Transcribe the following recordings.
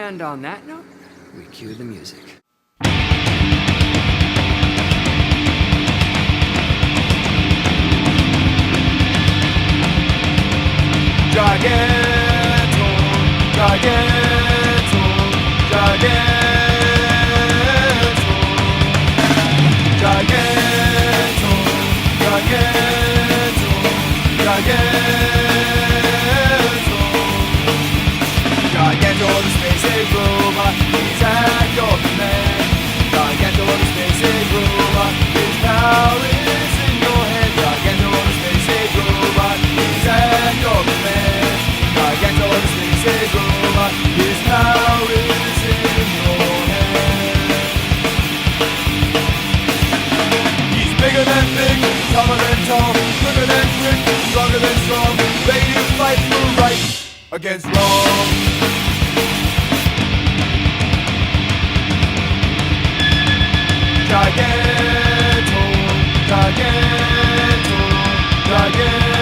And on that note, we cue the music. Giganto, Giganto, Giganto, Giganto, Giganto, Giganto, Giganto, the space age robot, he's at your command. Giganto, the space age robot, his power is in your hand. Giganto, the space age robot, he's at your command. Giganto, the space age robot, his power is in your hand. He's bigger than big, taller than tall, quicker than quick, stronger than strong, ready to fight for right against wrong. Giganto, Giganto, Giganto,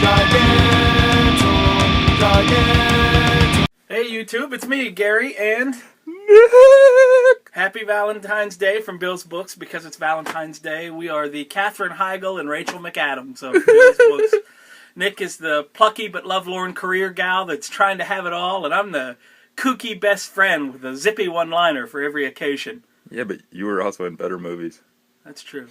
Giganto, Giganto. Hey YouTube, it's me, Gary, and Happy Valentine's Day from Bill's Books. Because it's Valentine's Day, we are the Katherine Heigl and Rachel McAdams of Bill's Books. Nick is the plucky but lovelorn career gal that's trying to have it all, and I'm the kooky best friend with a zippy one-liner for every occasion. Yeah, but you were also in better movies. That's true.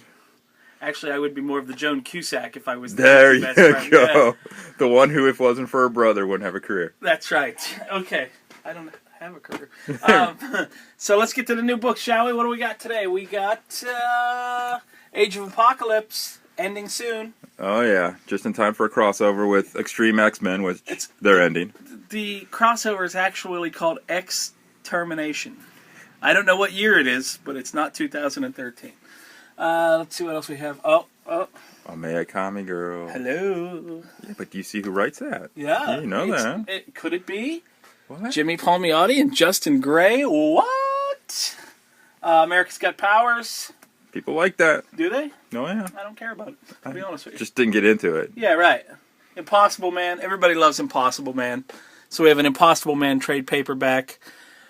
Actually, I would be more of the Joan Cusack if I was the There kooky you best friend. go. Yeah, The one who, if it wasn't for her brother, wouldn't have a career. that's right. Okay, I don't have a career. So let's get to the new book, shall we? What do we got today? We got Age of Apocalypse, ending soon. Oh, yeah. Just in time for a crossover with Extreme X-Men, which It's- they're ending. The crossover is actually called X-Termination. I don't know what year it is, but it's not 2013. Let's see what else we have. Oh, Oh, may I call me, girl? hello. Yeah, but do you see who writes that? Yeah. You know that. Could it be What? Jimmy Palmiotti and Justin Gray? What? America's Got Powers. People like that. Do they? Oh, yeah. I don't care about it, to be honest with you. Just didn't get into it. Yeah, right. Impossible Man. Everybody loves Impossible Man. So we have an Impossible Man trade paperback.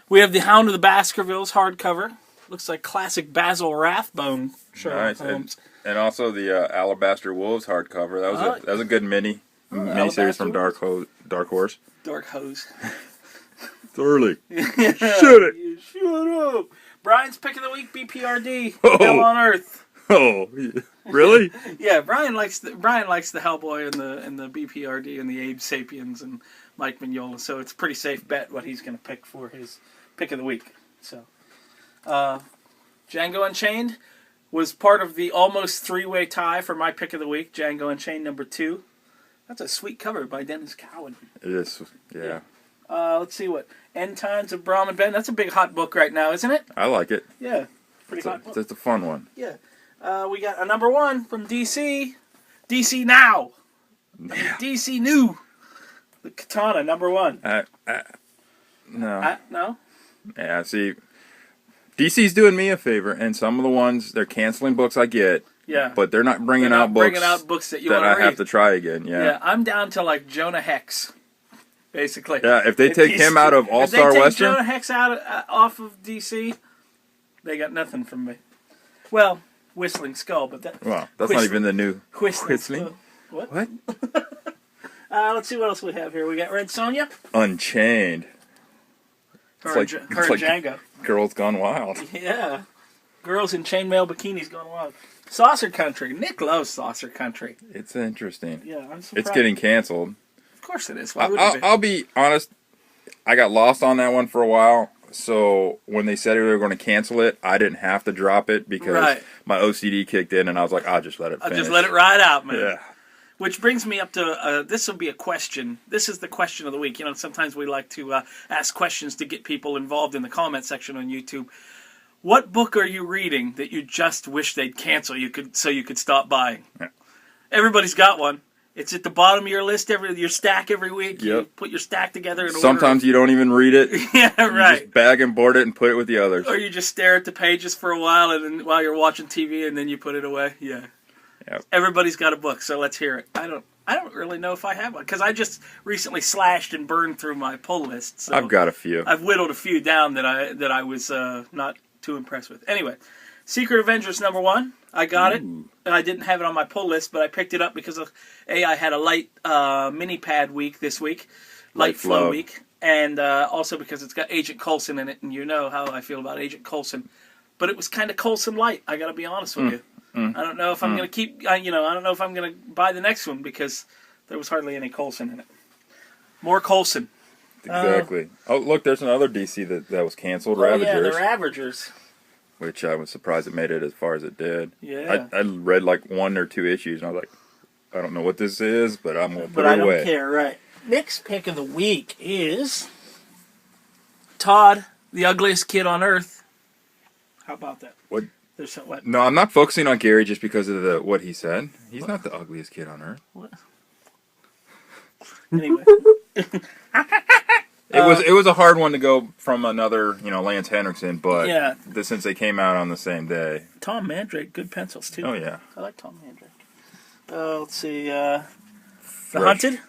We have The Hound of the Baskervilles hardcover. Looks like classic Basil Rathbone Sherlock Nice. Holmes. And also the Alabaster Wolves hardcover. That was a good miniseries from Alabaster Dark Horse. Dark Hose. It's early. Shut it. You shut up. Brian's pick of the week, BPRD. Oh. Hell on Earth. Oh, really? Yeah, Brian likes the Hellboy and the BPRD and the Abe Sapiens and Mike Mignola, so it's a pretty safe bet what he's going to pick for his pick of the week. So, Django Unchained was part of the almost three-way tie for my pick of the week. Django Unchained number 2. That's a sweet cover by Dennis Cowan. It is, yeah. Let's see what End Times of Brahm and Ben. That's a big hot book right now, isn't it? I like it. Yeah, pretty hot book. It's a fun one. Yeah. We got a number 1 from DC. DC Now. Yeah. DC New. The Katana, number 1. No. No? Yeah, see, DC's doing me a favor, and some of the ones, they're canceling books I get, Yeah. but they're not bringing They're not out books bringing out books that you that want I to read. have to try again, Yeah, I'm down to like Jonah Hex, basically. Yeah, if they take he's- him out of All-Star if they take Western- Jonah Hex out off of DC, they got nothing from me. Well, Whistling Skull, but that. Well, that's not Whistling- even the new Whistling. Whistling? Skull. What? What? Let's see what else we have here. We got Red Sonja. Unchained. Her, like- and, it's her like- and Django. Girls Gone Wild. Yeah. Girls in chainmail bikinis going wild. Saucer Country. Nick loves Saucer Country. It's interesting. Yeah, I'm surprised. It's getting canceled. Of course it is. Why would it be? I'll be honest. I got lost on that one for a while. So when they said they were going to cancel it, I didn't have to drop it because Right. my OCD kicked in, and I was like, I'll just let it I'll finish. just let it ride out, man. Yeah. Which brings me up to, this will be a question. This is the question of the week. You know, sometimes we like to ask questions to get people involved in the comment section on YouTube. What book are you reading that you just wish they'd cancel so you could stop buying? Yeah. Everybody's got one. It's at the bottom of your list, your stack every week. You Yep. put your stack together in order. Sometimes you don't even read it. Yeah, You right. just bag and board it and put it with the others. Or you just stare at the pages for a while and then while you're watching TV and then you put it away. Yeah. Yep. Everybody's got a book, so let's hear it. I don't really know if I have one because I just recently slashed and burned through my pull list. So I've got a few. I've whittled a few down that I was not too impressed with. Anyway, Secret Avengers #1. I got it. I didn't have it on my pull list, but I picked it up because of I had a light mini pad week this week, light flow week, and also because it's got Agent Coulson in it, and you know how I feel about Agent Coulson. But it was kind of Coulson light. I got to be honest with you. I don't know if I'm going to keep. I don't know if I'm going to buy the next one because there was hardly any Coulson in it. More Coulson. Exactly. Oh, look, there's another DC that was canceled. Oh, Ravagers. yeah, the Ravagers. Which I was surprised it made it as far as it did. Yeah. I read like 1 or 2 issues and I was like, I don't know what this is, but I'm going to put But it I away. don't care, right. Next pick of the week is Todd, the ugliest kid on earth. How about that? What? There's some, what? No, I'm not focusing on Gary just because of what he said. He's not the ugliest kid on earth. What? Anyway. It was a hard one to go from another, Lance Henriksen, but Yeah. since they came out on the same day. Tom Mandrake, good pencils too. Oh yeah. I like Tom Mandrake. Let's see. The Hunted?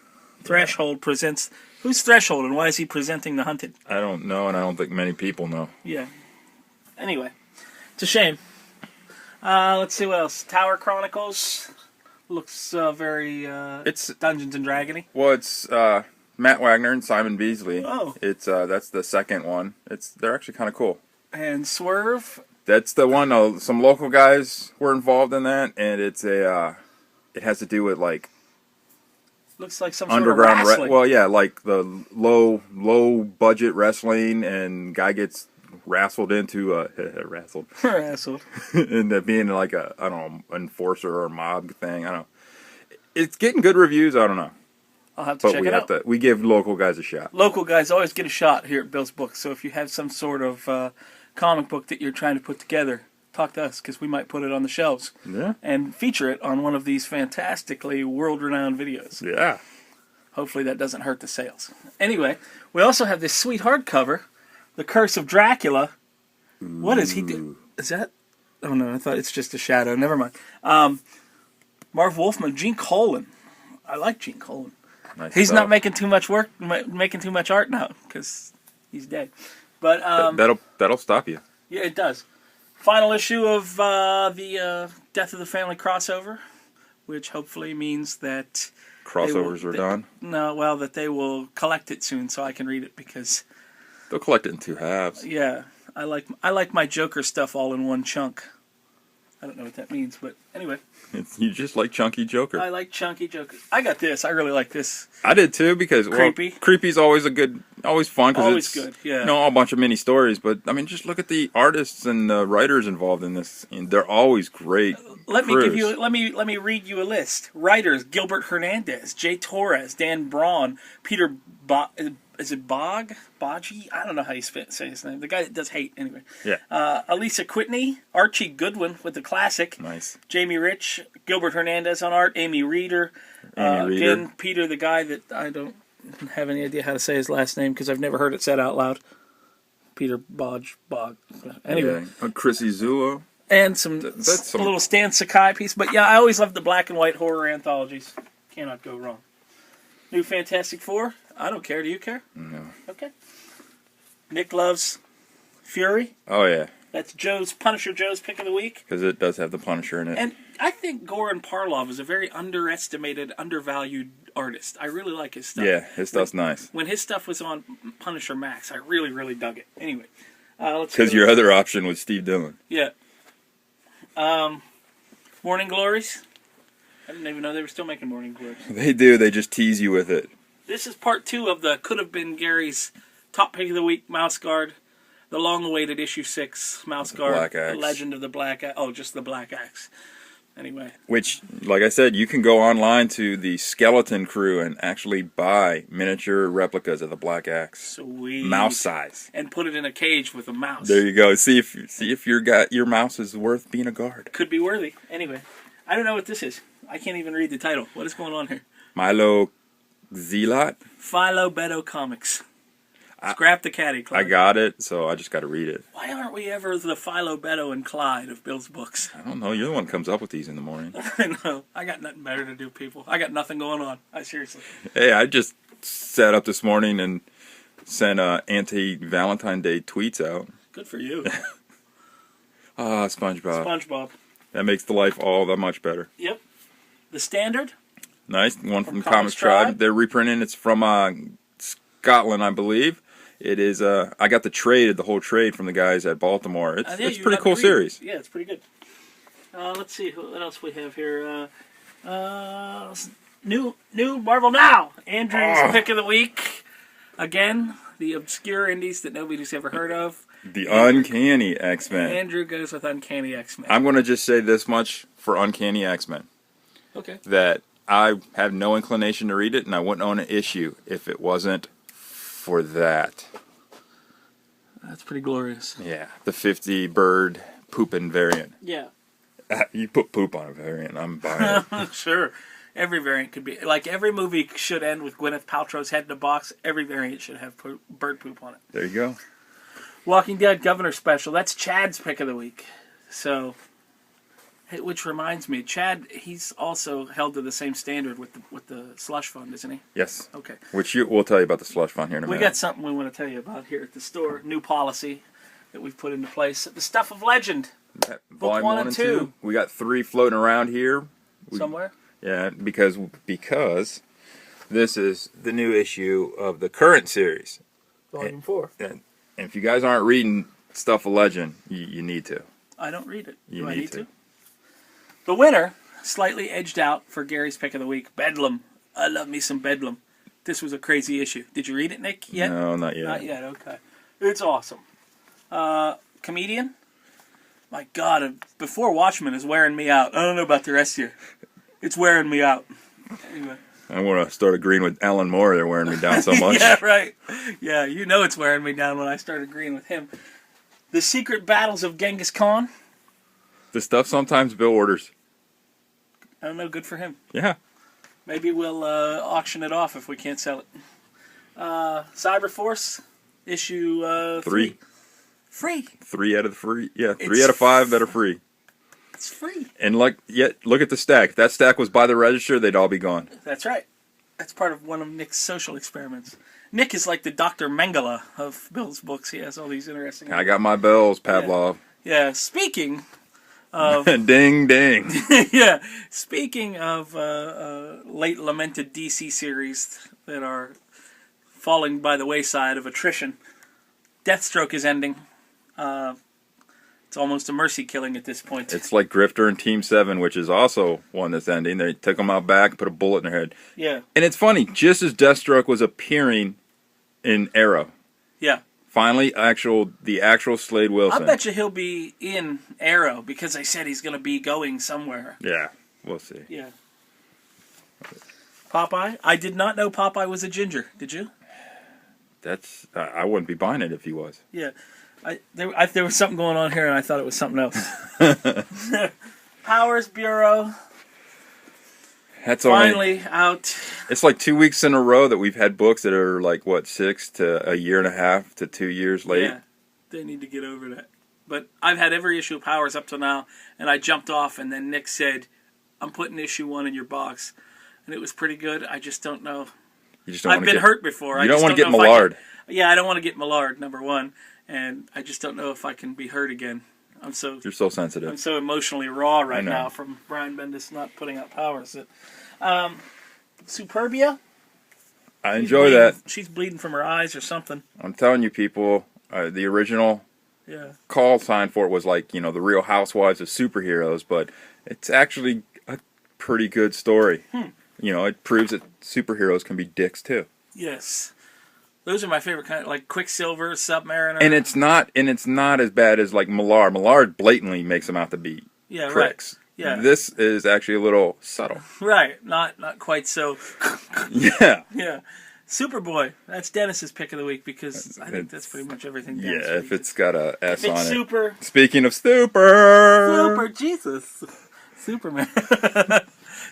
Threshold presents. Who's Threshold and why is he presenting The Hunted? I don't know, and I don't think many people know. Yeah. Anyway, it's a shame. Let's see what else. Tower Chronicles looks very It's Dungeons and Dragony. Well, it's Matt Wagner and Simon Beasley. Oh. It's that's the second one. They're actually kind of cool. And Swerve. That's the one. Some local guys were involved in that, and it's it has to do with like Looks like some underground. sort of wrestling. Well, yeah, like the low budget wrestling, and guy gets wrestled into wrestled Wrestled. into being like a enforcer or mob thing. I don't know. It's getting good reviews. I don't know. I'll have to But check we it have out. we give local guys a shot. Local guys always get a shot here at Bill's Books. So if you have some sort of comic book that you're trying to put together, talk to us because we might put it on the shelves Yeah. and feature it on one of these fantastically world-renowned videos. Yeah. Hopefully that doesn't hurt the sales. Anyway, we also have this sweet hardcover, The Curse of Dracula. What is he do? Is that? Oh no, I thought it's just a shadow. Never mind. Marv Wolfman, Gene Colan. I like Gene Colan. Nice He's stuff. not making too much work, making too much art now because he's dead. But That'll stop you. yeah, it does. Final issue of the Death of the Family crossover, which hopefully means that Crossovers are done. No, well, that they will collect it soon so I can read it because They'll collect it in 2 halves. yeah, I like my Joker stuff all in one chunk. I don't know what that means, but anyway, You just like chunky Joker. I like chunky Joker. I got this. I really like this. I did too because Creepy. Creepy's always always fun because Always it's good, yeah. a bunch of mini stories. But I mean, just look at the artists and the writers involved in this. And they're always great. Let me crews. give you. Let me read you a list. Writers: Gilbert Hernandez, Jay Torres, Dan Braun, Peter. Is it Boggy? I don't know how you say his name. The guy that does Hate, anyway. Yeah, Elisa Quitney, Archie Goodwin with the classic. nice. Jamie Rich, Gilbert Hernandez on art, Amy Reeder. Amy Reeder. Again, Peter, the guy that I don't have any idea how to say his last name because I've never heard it said out loud. Peter Bog. Anyway. Yeah. Chrissy Zulo. And some little Stan Sakai piece. But yeah, I always love the black and white horror anthologies. Cannot go wrong. New Fantastic Four. I don't care. Do you care? No. Okay. Nick loves Fury. Oh yeah, That's Punisher Joe's pick of the week. because it does have the Punisher in it. And I think Goran Parlov is a very underestimated, undervalued artist. I really like his stuff. yeah, his stuff's nice. When his stuff was on Punisher Max, I really, really dug it. Anyway. Let's Because go your to- other option was Steve Dillon. Yeah. Morning Glories. I didn't even know they were still making Morning Glories. They do. They just tease you with it. This is part 2 of the Could Have Been Gary's Top Pick of the Week, Mouse Guard. The long-awaited issue 6, Mouse Guard. Black Axe. The Legend of the Black Axe. Oh, just the Black Axe. Anyway. Which, like I said, you can go online to the Skeleton Crew and actually buy miniature replicas of the Black Axe, Sweet. mouse size. And put it in a cage with a mouse. There you go. See if your mouse is worth being a guard. Could be worthy. Anyway. I don't know what this is. I can't even read the title. What is going on here? Milo Zealot. Philo Beto Comics. Scrap the Caddy Club. I got it, so I just got to read it. Why aren't we ever the Philo, Beto, and Clyde of Bill's books? I don't know. You're the one that comes up with these in the morning. I know. I got nothing better to do, people. I got nothing going on. I seriously. Hey, I just sat up this morning and sent anti-Valentine Day tweets out. Good for you. SpongeBob. SpongeBob. That makes the life all that much better. Yep. The Standard. Nice. One from Comics Comics Tribe. Tribe. They're reprinting. It's from Scotland, I believe. It is. I got the whole trade from the guys at Baltimore. It's Yeah, it's you pretty let me cool read it. series. Yeah, it's pretty good. Let's see what else we have here. New Marvel Now. Andrew's pick of the week. Again, the obscure indies that nobody's ever heard of. The Uncanny X-Men. Andrew goes with Uncanny X-Men. I'm going to just say this much for Uncanny X-Men. Okay. That I have no inclination to read it, and I wouldn't own an issue if it wasn't for that. That's pretty glorious. Yeah, the 50 bird pooping variant. Yeah. You put poop on a variant, I'm buying it. Sure. Every variant could be like every movie should end with Gwyneth Paltrow's head in a box. Every variant should have bird poop on it. There you go. Walking Dead Governor Special. That's Chad's pick of the week. So, which reminds me, Chad, he's also held to the same standard with the slush fund, isn't he? Yes. Okay. Which we'll tell you about the slush fund here in a We minute. got something we want to tell you about here at the store. New policy that we've put into place. The Stuff of Legend. Volume one 1 and and 2. We got 3 floating around here. Somewhere. Yeah, because this is the new issue of the current series. Volume 4. And if you guys aren't reading Stuff of Legend, you need to. I don't read it. You Do I need need to. to? The winner, slightly edged out for Gary's pick of the week, Bedlam. I love me some Bedlam. This was a crazy issue. Did you read it, Nick, yet? No, not yet. Not yet, okay. It's awesome. Comedian? My God, Before Watchmen is wearing me out. I don't know about the rest of you. It's wearing me out. Anyway. I want to start agreeing with Alan Moore. They're wearing me down so much. Yeah, right. Yeah, you know it's wearing me down when I start agreeing with him. The Secret Battles of Genghis Khan? The stuff sometimes Bill orders. I don't know, good for him. Yeah. Maybe we'll auction it off if we can't sell it. Cyberforce, issue 3. Free. 3 out of the free. Yeah, 3 It's out of 5 that are free. It's free. And look at the stack. If that stack was by the register, they'd all be gone. That's right. That's part of one of Nick's social experiments. Nick is like the Dr. Mengele of Bill's books. He has all these interesting... I got my bells, Pavlov. Yeah, speaking of... Ding, ding. yeah, speaking of late lamented DC series that are falling by the wayside of attrition, Deathstroke is ending. It's almost a mercy killing at this point. It's like Grifter and Team 7, which is also one that's ending. They took them out back and put a bullet in their head. Yeah. And it's funny, just as Deathstroke was appearing in Arrow, Yeah. finally the actual Slade I Wilson. bet you he'll be in Arrow because they said he's going to be going somewhere. Yeah, we'll see. Yeah. Popeye? I did not know Popeye was a ginger. Did you? That's I wouldn't be buying it if he was. Yeah. There was something going on here, and I thought it was something else. Powers Bureau That's finally out. It's like 2 weeks in a row that we've had books that are like 6 to a year and a half to 2 years late. Yeah, they need to get over that. But I've had every issue of Powers up till now, and I jumped off, and then Nick said, "I'm putting issue 1 in your box," and it was pretty good. I just don't know. You just don't I've wanna been get, hurt before. You don't want to get know if I Millard. yeah, I don't want to get Millard, number 1, and I just don't know if I can be hurt again. You're so sensitive. I'm so emotionally raw right know. now from Brian Bendis not putting out Powers. Superbia? I She's enjoy bleeding- that. She's bleeding from her eyes or something. I'm telling you, people, the original Yeah. call sign for it was like, the Real Housewives of superheroes, but it's actually a pretty good story. It proves that superheroes can be dicks too. Yes. Those are my favorite kind, like Quicksilver, Submariner. And it's not as bad as like Millard. Millard blatantly makes them out to be yeah, pricks. Right. Yeah. This is actually a little subtle. Right. Not quite so. Yeah. Yeah. Superboy. That's Dennis's pick of the week because I think that's pretty much everything. Dennis Yeah, if it's got a S if on it's it. super. Speaking of Super Super Jesus. Superman.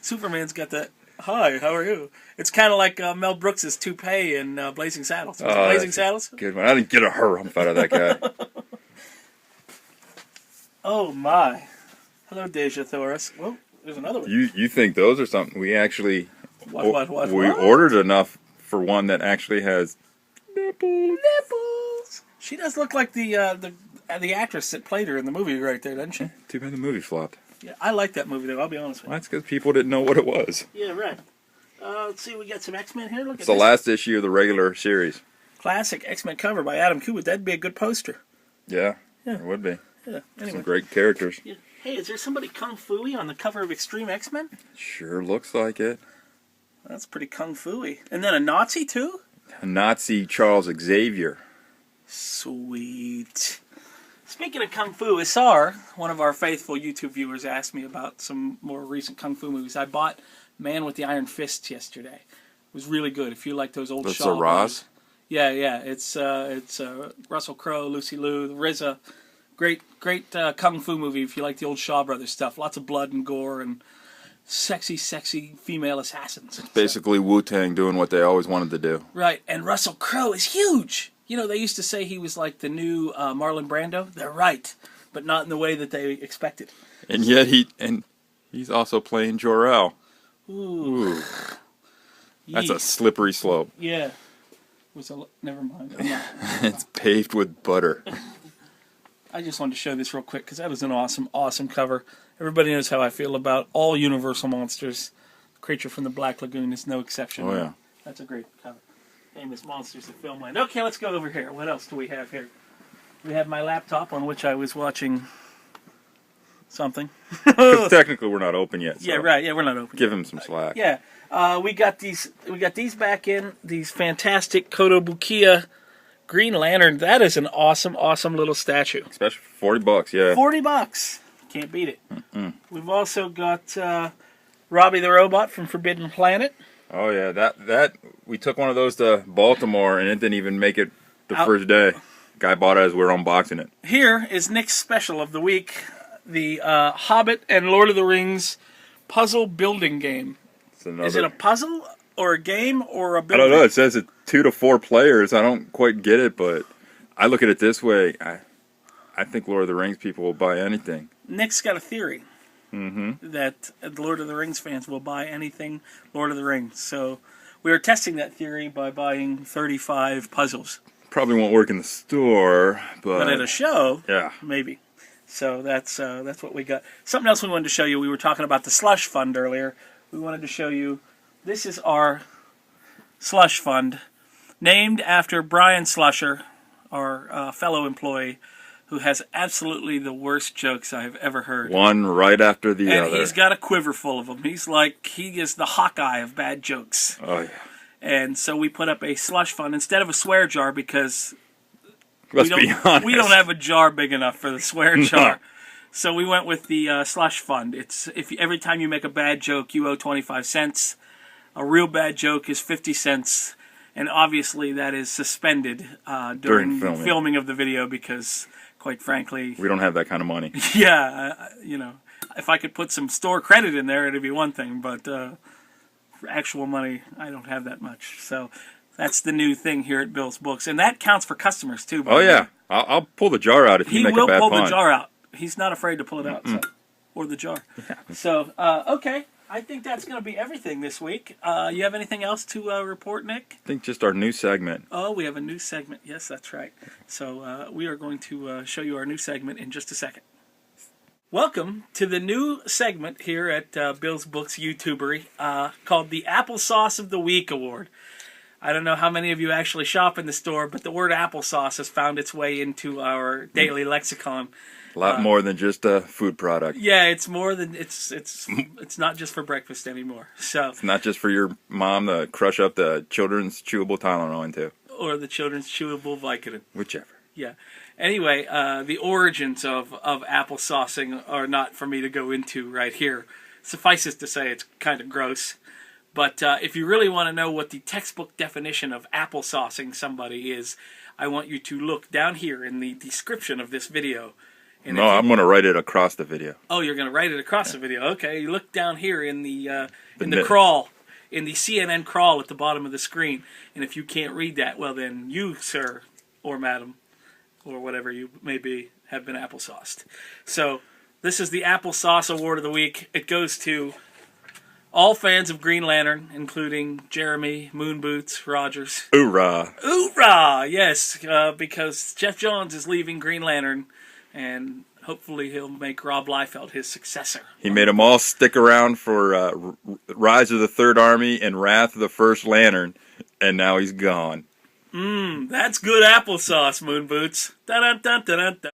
Superman's got that Hi, how are you? It's kind of like Mel Brooks' toupee in Blazing Saddles. Was it Oh, Blazing that's Saddles? Good one. I didn't get a hump out of that guy. Oh my! Hello, Deja Thoris. Whoa, there's another one. You think those are something we actually What? we ordered enough for one that actually has nipples. Nipples. She does look like the actress that played her in the movie right there, doesn't she? Too bad the movie flopped. Yeah, I like that movie though. I'll be honest with Well, that's because people didn't know what it was. you. Yeah, right. Let's see, we got some X-Men here. Look It's at the this last issue of the regular series. classic X-Men cover by Adam Kubert. That'd be a good poster. Yeah, Yeah. it would be. Yeah. Some Anyway. great characters. Yeah. Hey, is there somebody kung fu-y on the cover of Extreme X-Men? Sure looks like it. That's pretty kung fu-y. And then a Nazi too? Nazi Charles Xavier. Sweet. Speaking of kung fu, Isar, one of our faithful YouTube viewers, asked me about some more recent kung fu movies. I bought Man with the Iron Fist yesterday. It was really good. If you like those old That's Shaw a Ross? movies. Yeah. It's Russell Crowe, Lucy Liu, RZA. Great kung fu movie if you like the old Shaw Brothers stuff. Lots of blood and gore and sexy female assassins. Basically Wu-Tang doing what they always wanted to do. Right, and Russell Crowe is huge. You know, they used to say he was like the new Marlon Brando. They're right, but not in the way that they expected. And yet he's also playing Jor-El. Ooh. That's a slippery slope. Yeah. Never mind. I'm not- It's paved with butter. I just wanted to show this real quick because that was an awesome cover. Everybody knows how I feel about all Universal monsters. Creature from the Black Lagoon is no exception. Oh, yeah. That's a great cover. Famous monsters of filmland. Okay, let's go over here. What else do we have here? We have my laptop on which I was watching something. 'Cause technically we're not open yet. So Yeah, right. Yeah, we're not open. Give him some slack. Yeah, we got these back in. These fantastic Kotobukiya Green Lantern. That is an awesome little statue. Especially for $40, yeah. $40. Can't beat it. We've also got Robbie the Robot from Forbidden Planet. Oh yeah, that we took one of those to Baltimore and it didn't even make it the first day. Guy bought it as we were unboxing it. Here is Nick's special of the week, the Hobbit and Lord of the Rings puzzle building game. It's another, Is it a puzzle or a game or a I building? don't know. It says it's 2 to 4 players. I don't quite get it, but I look at it this way. I think Lord of the Rings people will buy anything. Nick's got a theory that the Lord of the Rings fans will buy anything Lord of the Rings. So we are testing that theory by buying 35 puzzles. Probably won't work in the store, But at a show, yeah. maybe. So that's what we got. Something else we wanted to show you. We were talking about the slush fund earlier. We wanted to show you. This is our slush fund, named after Brian Slusher, our fellow employee, who has absolutely the worst jokes I've ever heard. One right after the And other. he's got a quiver full of them. He is the Hawkeye of bad jokes. Oh yeah. And so we put up a slush fund instead of a swear jar because Let's be honest. we don't have a jar big enough for the swear jar. So we went with the slush fund. It's every time you make a bad joke, you owe 25 cents. A real bad joke is 50 cents. And obviously that is suspended during filming of the video because, quite frankly, We don't have that kind of money. yeah, if I could put some store credit in there, it'd be one thing. But for actual money, I don't have that much. So that's the new thing here at Bill's Books. And that counts for customers, too. by Oh the way. yeah. I'll pull the jar out if He you make will a bad pull pun. the jar out. He's not afraid to pull it out. So, or the jar. So, okay. I think that's going to be everything this week. You have anything else to report, Nick? I think just our new segment. Oh, we have a new segment. Yes, that's right. So we are going to show you our new segment in just a second. Welcome to the new segment here at Bill's Books YouTubery called the Applesauce of the Week Award. I don't know how many of you actually shop in the store, but the word applesauce has found its way into our daily lexicon. A lot more than just a food product. Yeah, it's more than it's not just for breakfast anymore. So It's not just for your mom to crush up the children's chewable Tylenol into. or the children's chewable Vicodin. Whichever. Yeah. Anyway, the origins of applesaucing are not for me to go into right here. Suffice it to say, it's kind of gross. But if you really want to know what the textbook definition of applesaucing somebody is, I want you to look down here in the description of this video. And No, I'm going to write it across the video. Oh, you're going to write it across the video. Okay, you look down here in the The crawl. in the CNN crawl at the bottom of the screen. And if you can't read that, well then you, sir, or madam, or whatever you may be, have been applesauced. So this is the Applesauce Award of the Week. It goes to all fans of Green Lantern, including Jeremy Moon Boots Rogers. Hoorah! Hoorah! Yes, because Jeff Johns is leaving Green Lantern, and hopefully he'll make Rob Liefeld his successor. He made them all stick around for Rise of the Third Army and Wrath of the First Lantern, and now he's gone. That's good applesauce, Moon Boots. Dun dun dun dun dun.